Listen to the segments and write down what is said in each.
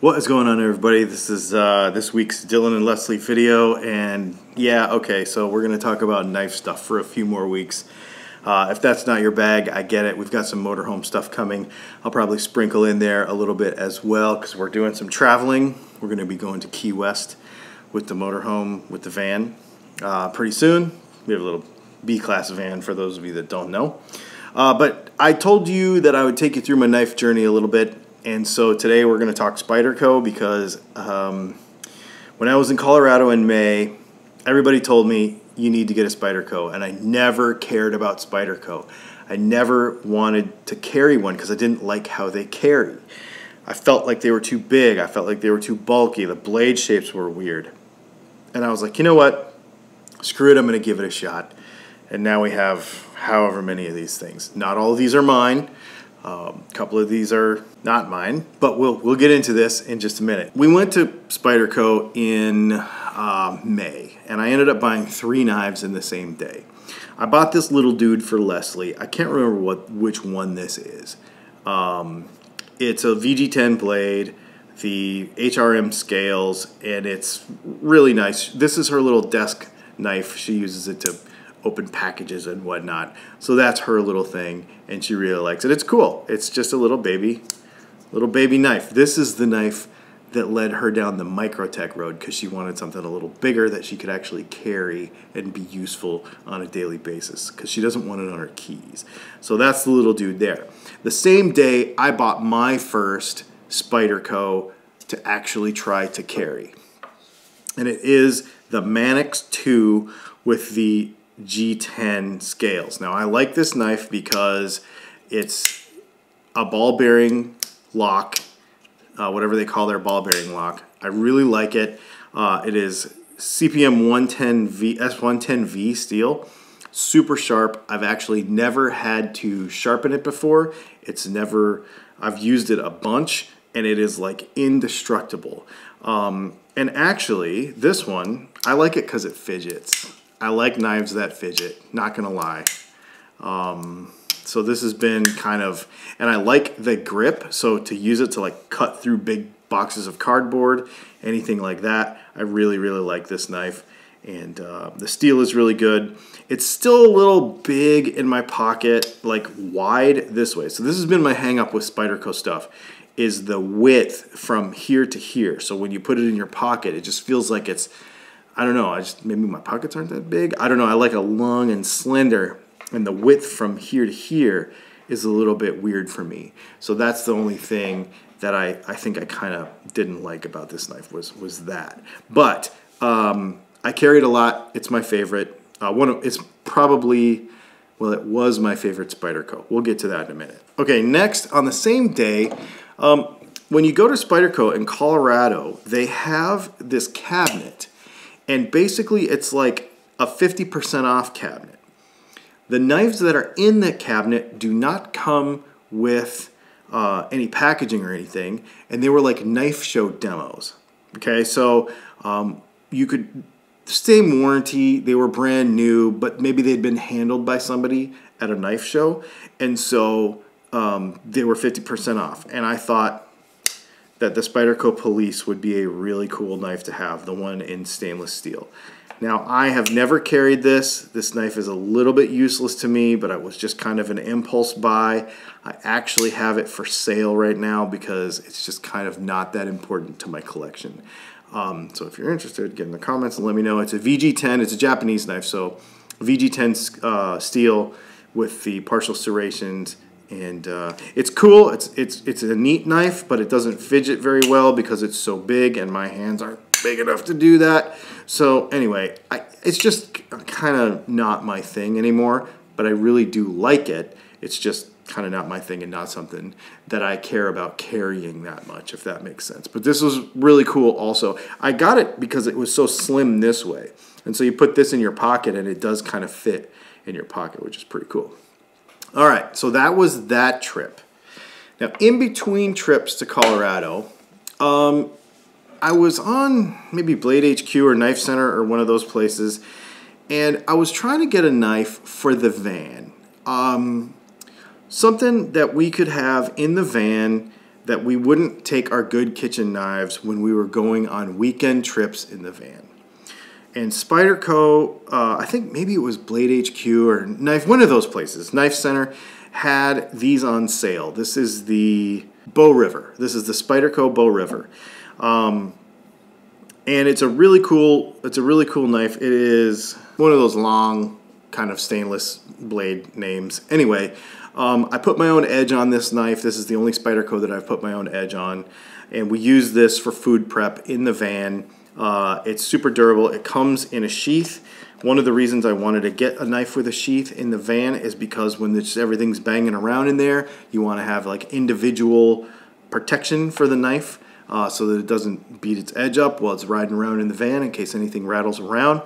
What is going on, everybody? This is this week's Dylan and Leslie video, and yeah, okay, so we're going to talk about knife stuff for a few more weeks. If that's not your bag, I get it. We've got some motorhome stuff coming. I'll probably sprinkle in there a little bit as well because we're doing some traveling. We're going to be going to Key West with the motorhome, with the van pretty soon. We have a little B-class van for those of you that don't know. But I told you that I would take you through my knife journey a little bit. And so today we're going to talk Spyderco because when I was in Colorado in May, everybody told me you need to get a Spyderco, and I never cared about Spyderco. I never wanted to carry one because I didn't like how they carry. I felt like they were too big. I felt like they were too bulky. The blade shapes were weird. And I was like, you know what? Screw it, I'm going to give it a shot. And now we have however many of these things. Not all of these are mine. A couple of these are not mine, but we'll get into this in just a minute. We went to Spyderco in May, and I ended up buying 3 knives in the same day. I bought this little dude for Leslie. I can't remember which one this is. It's a VG10 blade, the HRM scales, and it's really nice. This is her little desk knife. She uses it to open packages and whatnot. So that's her little thing, and she really likes it. It's cool. It's just a little baby knife. This is the knife that led her down the Microtech road because she wanted something a little bigger that she could actually carry and be useful on a daily basis because she doesn't want it on her keys. So that's the little dude there. The same day, I bought my first Spyderco to actually try to carry. And it is the Mannix 2 with the G10 scales. Now I like this knife because it's a ball bearing lock, whatever they call their ball bearing lock. I really like it. It is CPM 110V, S110V steel, super sharp. I've actually never had to sharpen it before. I've used it a bunch, and it is like indestructible. And actually, this one, I like it because it fidgets. I like knives that fidget, not gonna lie. So this has been kind of, and I like the grip, so to use it to like cut through big boxes of cardboard, anything like that, I really, really like this knife. And the steel is really good. It's still a little big in my pocket, like wide this way. So this has been my hang up with Spyderco stuff, is the width from here to here. So when you put it in your pocket, it just feels like it's, I don't know, maybe my pockets aren't that big. I don't know, I like it long and slender, and the width from here to here is a little bit weird for me. So that's the only thing that I think I kind of didn't like about this knife was that. But I carry it a lot. It's my favorite. It's probably, well, it was my favorite Spyderco. We'll get to that in a minute. Okay, next, on the same day, when you go to Spyderco in Colorado, they have this cabinet. And basically, it's like a 50% off cabinet. The knives that are in that cabinet do not come with any packaging or anything, and they were like knife show demos. Okay, so you could, same warranty, they were brand new, but maybe they'd been handled by somebody at a knife show, and so they were 50% off. And I thought that the Spyderco Police would be a really cool knife to have, the one in stainless steel. Now, I have never carried this. This knife is a little bit useless to me, but it was just kind of an impulse buy. I actually have it for sale right now because it's just kind of not that important to my collection. So if you're interested, get in the comments and let me know. It's a VG10, it's a Japanese knife, so VG10 steel with the partial serrations. And it's cool. It's a neat knife, but it doesn't fidget very well because it's so big, and my hands aren't big enough to do that. So anyway, it's just kind of not my thing anymore, but I really do like it. It's just kind of not my thing and not something that I care about carrying that much, if that makes sense. But this was really cool also. I got it because it was so slim this way. And so you put this in your pocket, and it does kind of fit in your pocket, which is pretty cool. All right, so that was that trip. Now, in between trips to Colorado, I was on maybe Blade HQ or Knife Center or one of those places, and I was trying to get a knife for the van. Something that we could have in the van that we wouldn't take our good kitchen knives when we were going on weekend trips in the van. And Spyderco, I think maybe it was Blade HQ or Knife, one of those places, Knife Center, had these on sale. This is the Bow River. This is the Spyderco Bow River. And it's a really cool knife. It is one of those long kind of stainless blade names. Anyway, I put my own edge on this knife. This is the only Spyderco that I've put my own edge on. And we use this for food prep in the van. It's super durable. It comes in a sheath. One of the reasons I wanted to get a knife with a sheath in the van is because when everything's banging around in there, you want to have like individual protection for the knife so that it doesn't beat its edge up while it's riding around in the van in case anything rattles around.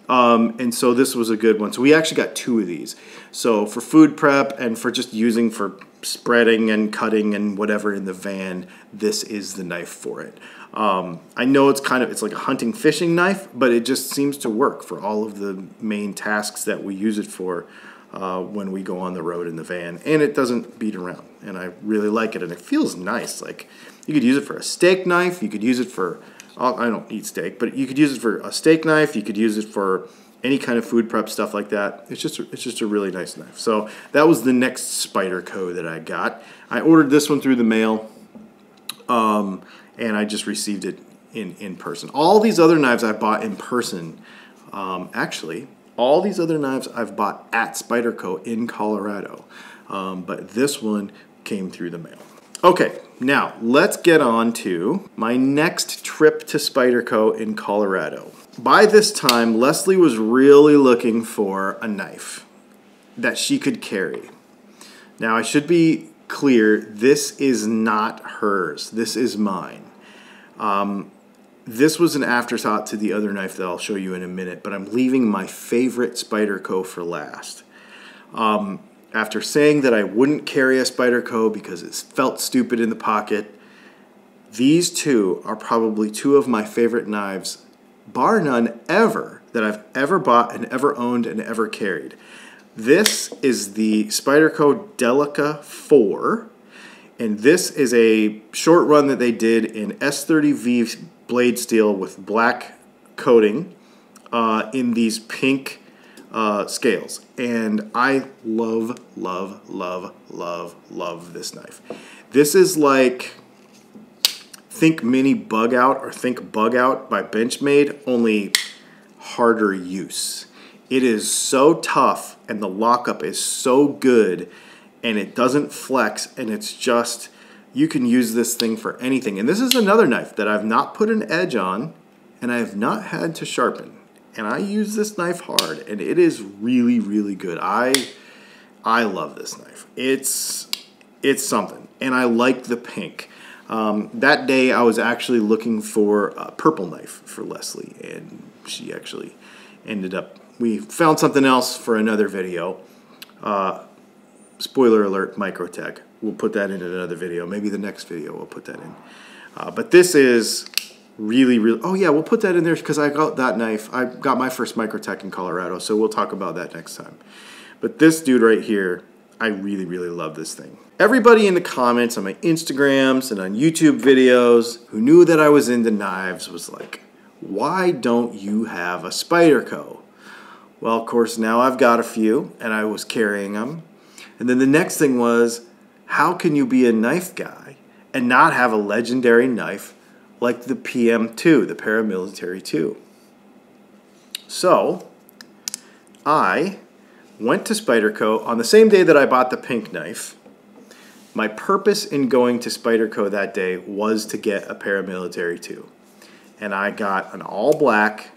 And so this was a good one. So we actually got 2 of these. So for food prep and for just using for spreading and cutting and whatever in the van, this is the knife for it. I know it's like a hunting fishing knife, but it just seems to work for all of the main tasks that we use it for when we go on the road in the van. And it doesn't beat around, and I really like it, and it feels nice. Like, you could use it for a steak knife, you could use it for, I don't eat steak, but you could use it for a steak knife, you could use it for any kind of food prep stuff like that. It's just a really nice knife. So that was the next Spyderco that I got. I ordered this one through the mail, and I just received it in person. All these other knives I bought in person, actually, all these other knives I've bought at Spyderco in Colorado, but this one came through the mail. Okay, now let's get on to my next trip to Spyderco in Colorado. By this time, Leslie was really looking for a knife that she could carry. Now, I should be clear, this is not hers. This is mine. This was an afterthought to the other knife that I'll show you in a minute, but I'm leaving my favorite Spyderco for last. After saying that I wouldn't carry a Spyderco because it felt stupid in the pocket, these 2 are probably 2 of my favorite knives, bar none, ever, that I've ever bought and ever owned and ever carried. This is the Spyderco Delica 4, and this is a short run that they did in S30V blade steel with black coating in these pink scales. And I love, love, love, love, love this knife. This is like, think Mini Bug Out or think Bug Out by Benchmade, only harder use. It is so tough, and the lockup is so good, and it doesn't flex, and it's just, you can use this thing for anything. And this is another knife that I've not put an edge on, and I have not had to sharpen. And I use this knife hard, and it is really, really good. I love this knife. It's something, and I like the pink. That day I was actually looking for a purple knife for Leslie, and she actually ended up, we found something else for another video. Spoiler alert, Microtech. We'll put that in another video. Maybe the next video we'll put that in. But this is really, really, oh yeah, we'll put that in there because I got that knife. I got my first Microtech in Colorado, so we'll talk about that next time. But this dude right here, I really, really love this thing. Everybody in the comments on my Instagrams and on YouTube videos who knew that I was into knives was like, why don't you have a Spyderco? Well, of course, now I've got a few, and I was carrying them. And then the next thing was, how can you be a knife guy and not have a legendary knife like the PM2, the Paramilitary 2? So, I went to Spyderco on the same day that I bought the pink knife. My purpose in going to Spyderco that day was to get a Paramilitary 2. And I got an all-black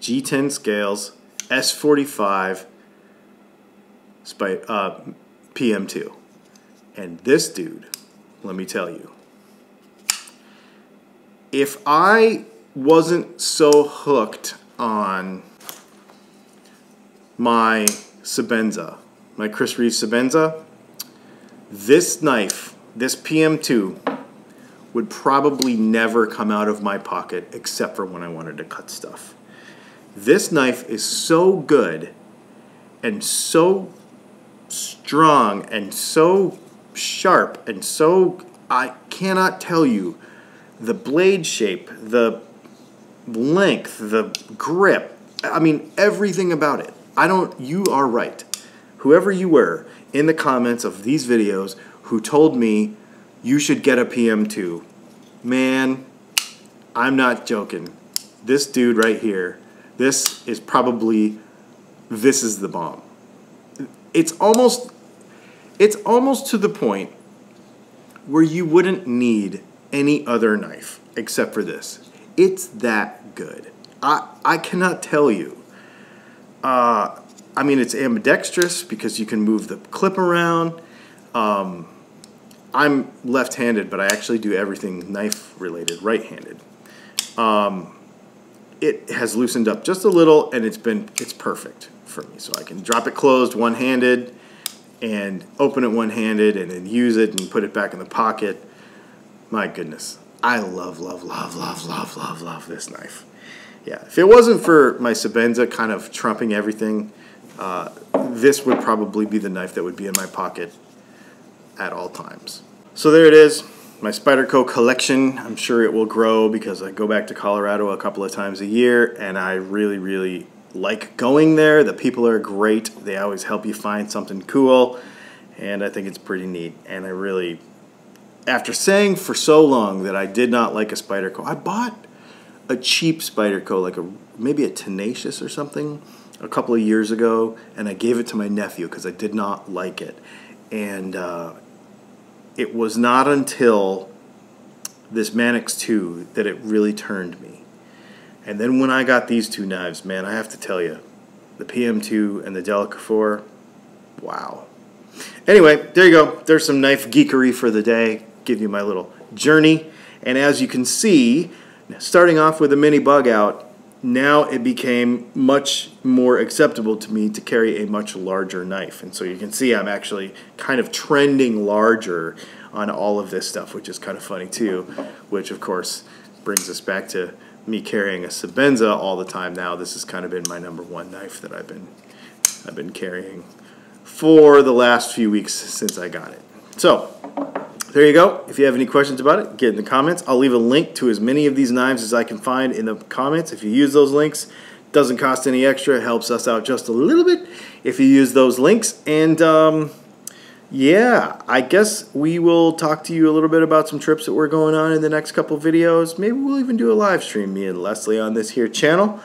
G10 scales S45 PM2. And this dude, let me tell you, if I wasn't so hooked on my Sebenza, my Chris Reeve Sebenza, this knife, this PM2, would probably never come out of my pocket except for when I wanted to cut stuff. This knife is so good and so strong and so sharp and so I cannot tell you the blade shape, the length, the grip, I mean everything about it. You are right. Whoever you were in the comments of these videos who told me you should get a PM2, man, I'm not joking. This dude right here, this is the bomb. It's almost to the point where you wouldn't need any other knife except for this. It's that good. I cannot tell you. I mean, it's ambidextrous because you can move the clip around. I'm left-handed, but I actually do everything knife-related right-handed. It has loosened up just a little, and it's perfect for me. So I can drop it closed one-handed and open it one-handed and then use it and put it back in the pocket. My goodness. I love this knife. Yeah, if it wasn't for my Sebenza kind of trumping everything, this would probably be the knife that would be in my pocket at all times. So there it is, my Spyderco collection. I'm sure it will grow because I go back to Colorado a couple of times a year, and I really like going there. The people are great. They always help you find something cool, and I think it's pretty neat. And I really, after saying for so long that I did not like a Spyderco, I bought a cheap Spyderco, like maybe a Tenacious or something, a couple of years ago, and I gave it to my nephew because I did not like it. And it was not until this Mannix 2 that it really turned me. And then when I got these two knives, man, I have to tell you, the PM2 and the Delica 4, wow. Anyway, there you go. There's some knife geekery for the day. Give you my little journey. And as you can see, starting off with a mini bug out, now it became much more acceptable to me to carry a much larger knife. And so you can see I'm actually kind of trending larger on all of this stuff, which is kind of funny too, which of course brings us back to me carrying a Sebenza all the time now. This has kind of been my #1 knife that I've been carrying for the last few weeks since I got it. So there you go. If you have any questions about it, get in the comments. I'll leave a link to as many of these knives as I can find in the comments. If you use those links, it doesn't cost any extra. It helps us out just a little bit if you use those links. And yeah, I guess we will talk to you a little bit about some trips that we're going on in the next couple videos. Maybe we'll even do a live stream, me and Leslie, on this here channel.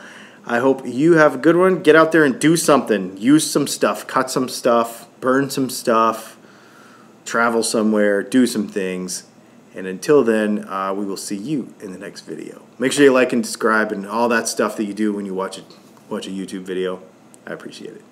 I hope you have a good one. Get out there and do something. Use some stuff. Cut some stuff. Burn some stuff. Travel somewhere. Do some things. And until then, we will see you in the next video. Make sure you like and subscribe and all that stuff that you do when you watch a YouTube video. I appreciate it.